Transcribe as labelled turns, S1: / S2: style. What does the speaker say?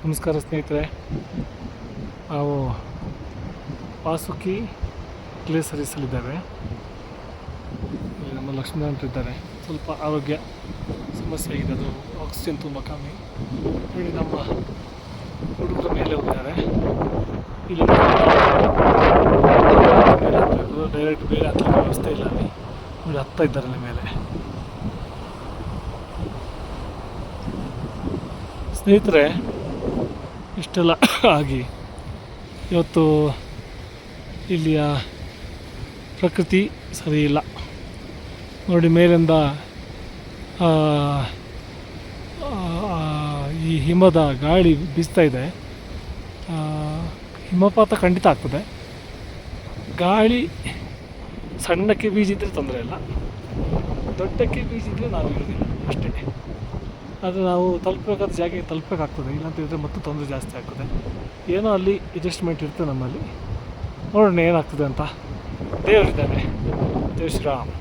S1: ನಮಸ್ಕಾರ ಸ್ನೇಹಿತರೆ, ನಾವು ವಾಸುಕಿ ಗ್ಲೇಸರೀಸಲ್ಲಿದ್ದೇವೆ. ಇಲ್ಲಿ ನಮ್ಮ ಲಕ್ಷ್ಮೀನಾರಾಯಣರಿದ್ದಾರೆ. ಸ್ವಲ್ಪ ಆರೋಗ್ಯ ಸಮಸ್ಯೆ ಆಗಿದೆ, ಅದು ಆಕ್ಸಿಜನ್ ತುಂಬ ಕಮ್ಮಿ. ಇಲ್ಲಿ ನಮ್ಮ ಹುಡುಗರ ಮೇಲೆ ಹೋಗಿದ್ದಾರೆ. ಇಲ್ಲಿ ಡೈರೆಕ್ಟ್ ಬೇರೆ ಹತ್ತಲಿಕ್ಕೆ ವ್ಯವಸ್ಥೆ ಇಲ್ಲ. ಅಲ್ಲಿ ನೋಡಿ ಹತ್ತಾ ಇದ್ದಾರೆ ಅಲ್ಲಿ ಮೇಲೆ. ಸ್ನೇಹಿತರೆ, ಇಷ್ಟೆಲ್ಲ ಆಗಿ ಇವತ್ತು ಇಲ್ಲಿಯ ಪ್ರಕೃತಿ ಸರಿ ಇಲ್ಲ. ನೋಡಿ, ಮೇಲಿಂದ ಈ ಹಿಮದ ಗಾಳಿ ಬೀಸ್ತಾ ಇದೆ. ಹಿಮಪಾತ ಖಂಡಿತ ಆಗ್ತದೆ. ಗಾಳಿ ಸಣ್ಣಕ್ಕೆ ಬೀಜಿದ್ರೆ ತೊಂದರೆ ಇಲ್ಲ, ದೊಡ್ಡಕ್ಕೆ ಬೀಜಿದ್ರೆ ನಾವು ಇರೋದಿಲ್ಲ ಅಷ್ಟೇ. ಆದರೆ ನಾವು ತಲುಪಬೇಕಾದ ಜಾಗಕ್ಕೆ ತಲುಪಬೇಕಾಗ್ತದೆ, ಇಲ್ಲಾಂತೇಳಿದ್ರೆ ಮತ್ತೆ ತೊಂದರೆ ಜಾಸ್ತಿ ಆಗ್ತದೆ. ಏನೋ ಅಲ್ಲಿ ಅಡ್ಜಸ್ಟ್ಮೆಂಟ್ ಇರ್ತದೆ ನಮ್ಮಲ್ಲಿ. ನೋಡೋಣ ಏನಾಗ್ತದೆ ಅಂತ. ದೇವರಿದ್ದಾನೆ. ಜೈ ಶ್ರೀರಾಮ್.